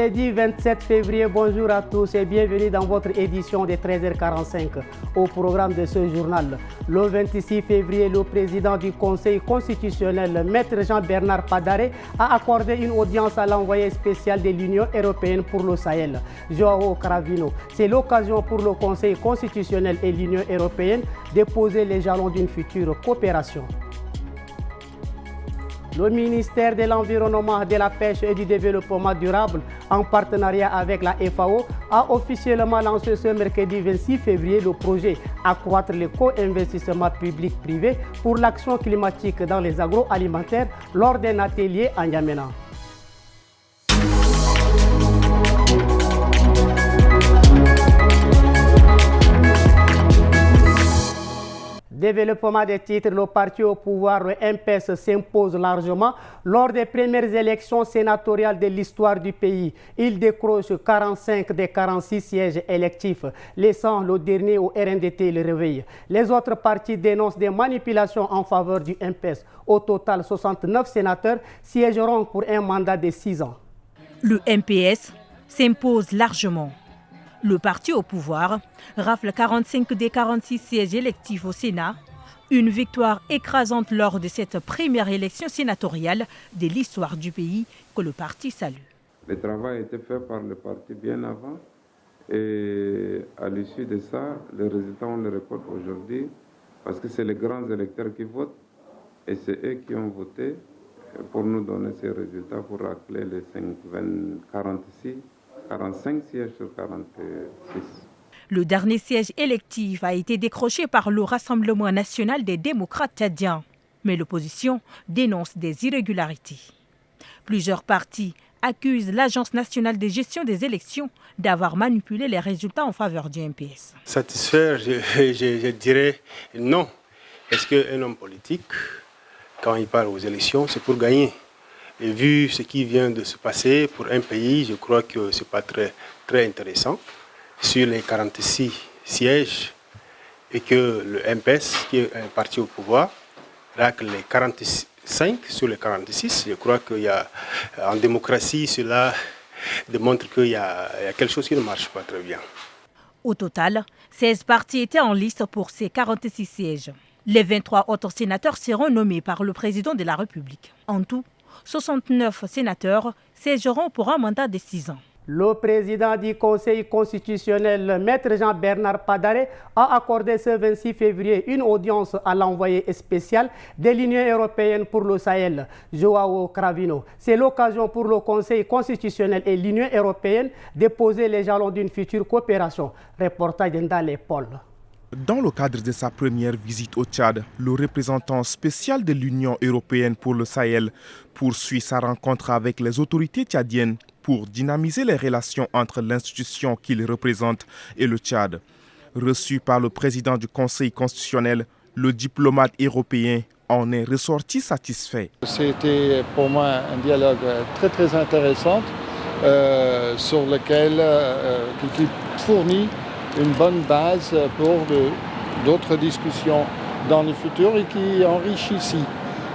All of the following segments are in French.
Vendredi 27 février, bonjour à tous et bienvenue dans votre édition de 13h45. Au programme de ce journal, le 26 février, le président du Conseil constitutionnel, Maître Jean-Bernard Padare, a accordé une audience à l'envoyé spécial de l'Union européenne pour le Sahel, João Cravino. C'est l'occasion pour le Conseil constitutionnel et l'Union européenne de poser les jalons d'une future coopération. Le ministère de l'Environnement, de la Pêche et du Développement durable, en partenariat avec la FAO, a officiellement lancé ce mercredi 26 février le projet Accroître les co-investissements publics-privés pour l'action climatique dans les agroalimentaires lors d'un atelier à N'Djamena. Développement des titres, le parti au pouvoir, le MPS, s'impose largement lors des premières élections sénatoriales de l'histoire du pays. Il décroche 45 des 46 sièges électifs, laissant le dernier au RNDT le réveil. Les autres partis dénoncent des manipulations en faveur du MPS. Au total, 69 sénateurs siégeront pour un mandat de 6 ans. Le MPS s'impose largement. Le parti au pouvoir rafle 45 des 46 sièges électifs au Sénat, une victoire écrasante lors de cette première élection sénatoriale de l'histoire du pays que le parti salue. Le travail a été fait par le parti bien avant et à l'issue de ça, les résultats on les reporte aujourd'hui parce que c'est les grands électeurs qui votent et c'est eux qui ont voté pour nous donner ces résultats pour racler les 45 sièges sur 46. Le dernier siège électif a été décroché par le Rassemblement national des démocrates tchadiens. Mais l'opposition dénonce des irrégularités. Plusieurs partis accusent l'Agence nationale de gestion des élections d'avoir manipulé les résultats en faveur du MPS. Satisfaire, je dirais non. Est-ce qu'un homme politique, quand il part aux élections, c'est pour gagner? Et vu ce qui vient de se passer pour un pays, je crois que ce n'est pas très intéressant. Sur les 46 sièges, et que le MPS, qui est un parti au pouvoir, racle les 45 sur les 46, je crois qu'il y a, en démocratie, cela démontre qu'il y a quelque chose qui ne marche pas très bien. Au total, 16 partis étaient en liste pour ces 46 sièges. Les 23 autres sénateurs seront nommés par le président de la République. En tout, 69 sénateurs siégeront pour un mandat de 6 ans. Le président du Conseil constitutionnel, Maître Jean-Bernard Padare, a accordé ce 26 février une audience à l'envoyé spécial de l'Union européenne pour le Sahel, João Cravino. C'est l'occasion pour le Conseil constitutionnel et l'Union européenne de poser les jalons d'une future coopération. Reportage d'Indale Paul. Dans le cadre de sa première visite au Tchad, le représentant spécial de l'Union européenne pour le Sahel poursuit sa rencontre avec les autorités tchadiennes pour dynamiser les relations entre l'institution qu'il représente et le Tchad. Reçu par le président du Conseil constitutionnel, le diplomate européen en est ressorti satisfait. C'était pour moi un dialogue très intéressant sur lequel qui fournit une bonne base pour d'autres discussions dans le futur et qui enrichit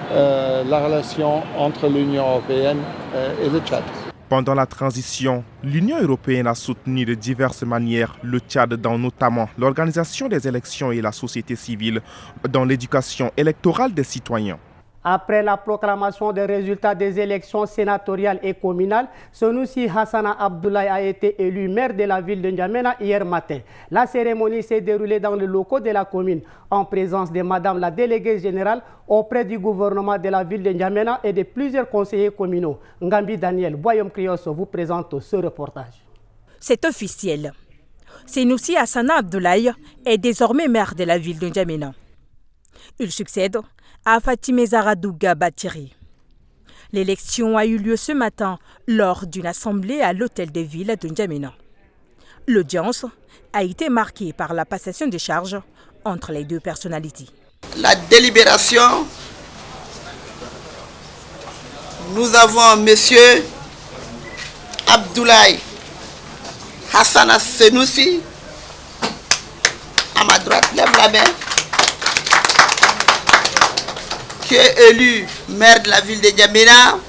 la relation entre l'Union européenne et le Tchad. Pendant la transition, l'Union européenne a soutenu de diverses manières le Tchad dans notamment l'organisation des élections et la société civile, dans l'éducation électorale des citoyens. Après la proclamation des résultats des élections sénatoriales et communales, Senoussi Hassana Abdoulaye a été élu maire de la ville de N'Djamena hier matin. La cérémonie s'est déroulée dans les locaux de la commune, en présence de Madame la déléguée générale auprès du gouvernement de la ville de N'Djamena et de plusieurs conseillers communaux. Ngambi Daniel, Boyom Krios vous présente ce reportage. C'est officiel. Senoussi Hassana Abdoulaye est désormais maire de la ville de N'Djamena. Il succède à Fatimé Zaradouga Batiri. L'élection a eu lieu ce matin lors d'une assemblée à l'hôtel de ville de N'Djamena. L'audience a été marquée par la passation de charges entre les deux personnalités. La délibération, nous avons M. Abdoulaye Hassana Senoussi. À ma droite, lève la main. Qui est élu maire de la ville de N'Djamena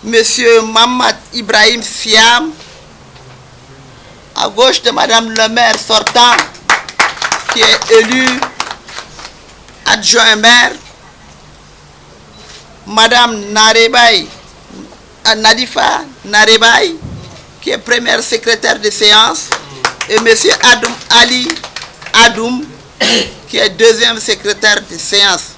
Monsieur Mamad Ibrahim Siam, à gauche de Madame le maire sortant, qui est élu adjoint maire, Madame Nadifa Narebaï, qui est première secrétaire de séance, et Monsieur Ali Adoum, qui est deuxième secrétaire de séance.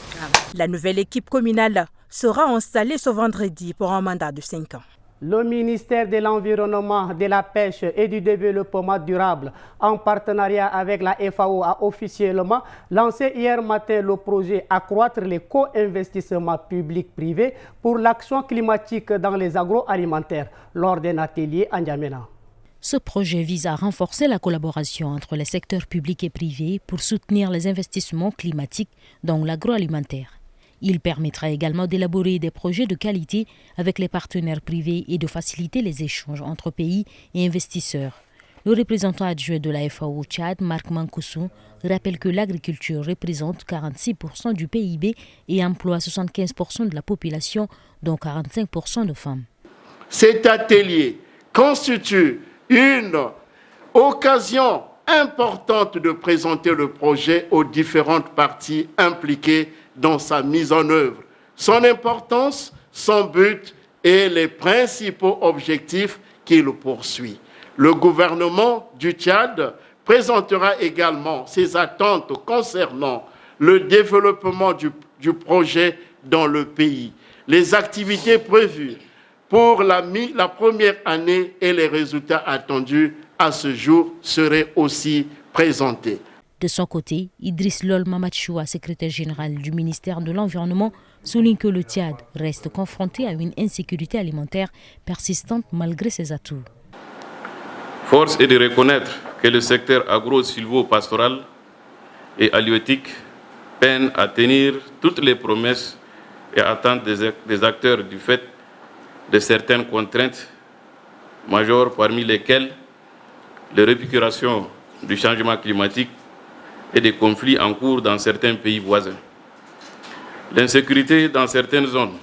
La nouvelle équipe communale sera installée ce vendredi pour un mandat de 5 ans. Le ministère de l'Environnement, de la Pêche et du Développement durable, en partenariat avec la FAO, a officiellement lancé hier matin le projet Accroître les co-investissements publics-privés pour l'action climatique dans les agroalimentaires lors d'un atelier à N'Djamena. Ce projet vise à renforcer la collaboration entre les secteurs publics et privés pour soutenir les investissements climatiques dans l'agroalimentaire. Il permettra également d'élaborer des projets de qualité avec les partenaires privés et de faciliter les échanges entre pays et investisseurs. Le représentant adjoint de la FAO au Tchad, Marc Mankoussou, rappelle que l'agriculture représente 46% du PIB et emploie 75% de la population, dont 45% de femmes. Cet atelier constitue une occasion importante de présenter le projet aux différentes parties impliquées dans sa mise en œuvre, son importance, son but et les principaux objectifs qu'il poursuit. Le gouvernement du Tchad présentera également ses attentes concernant le développement du projet dans le pays, les activités prévues pour la première année et les résultats attendus à ce jour seraient aussi présentés. De son côté, Idriss Lol Mamadchoua, secrétaire général du ministère de l'Environnement, souligne que le Tchad reste confronté à une insécurité alimentaire persistante malgré ses atouts. Force est de reconnaître que le secteur agro-silvo-pastoral et halieutique peine à tenir toutes les promesses et attentes des acteurs du fait de certaines contraintes majeures, parmi lesquelles les répercussions du changement climatique et des conflits en cours dans certains pays voisins. L'insécurité dans certaines zones,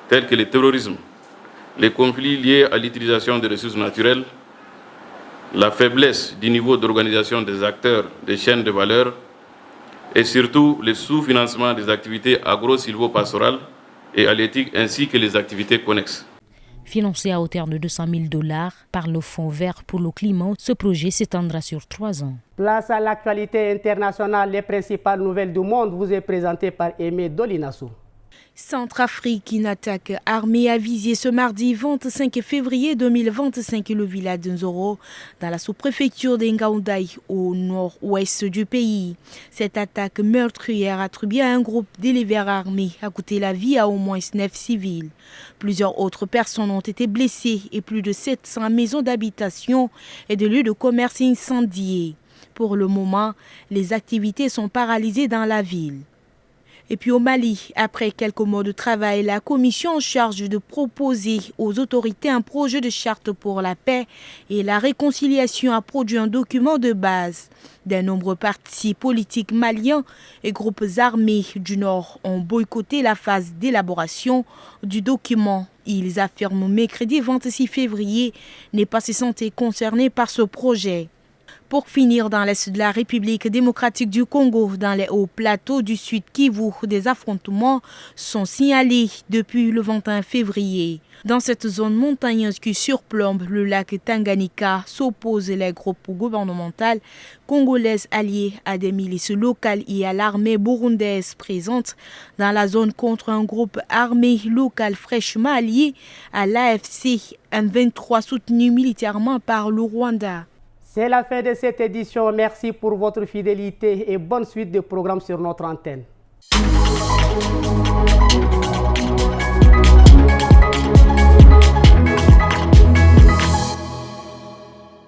telles que le terrorisme, les conflits liés à l'utilisation des ressources naturelles, la faiblesse du niveau d'organisation des acteurs des chaînes de valeur et surtout le sous-financement des activités agro-silvo-pastorales et halieutiques ainsi que les activités connexes. Financé à hauteur de $200 000 par le Fonds vert pour le climat, ce projet s'étendra sur 3 ans. Place à l'actualité internationale, les principales nouvelles du monde vous est présentées par Aimé Dolinassou. Centrafrique, une attaque armée a visé ce mardi 25 février 2025 le village de Nzoro dans la sous-préfecture d'Ngaoundai au nord-ouest du pays. Cette attaque meurtrière attribuée à un groupe d'éleveurs armés a coûté la vie à au moins 9 civils. Plusieurs autres personnes ont été blessées et plus de 700 maisons d'habitation et de lieux de commerce incendiés. Pour le moment, les activités sont paralysées dans la ville. Et puis au Mali, après quelques mois de travail, la commission en charge de proposer aux autorités un projet de charte pour la paix et la réconciliation a produit un document de base. De nombreux partis politiques maliens et groupes armés du Nord ont boycotté la phase d'élaboration du document. Ils affirment mercredi 26 février ne pas se sentir concernés par ce projet. Pour finir, dans l'est de la République démocratique du Congo, dans les hauts plateaux du Sud Kivu, des affrontements sont signalés depuis le 21 février. Dans cette zone montagneuse qui surplombe le lac Tanganyika, s'opposent les groupes gouvernementaux congolais alliés à des milices locales et à l'armée burundaise présente dans la zone contre un groupe armé local fraîchement allié à l'AFC M23 soutenu militairement par le Rwanda. C'est la fin de cette édition. Merci pour votre fidélité et bonne suite de programmes sur notre antenne.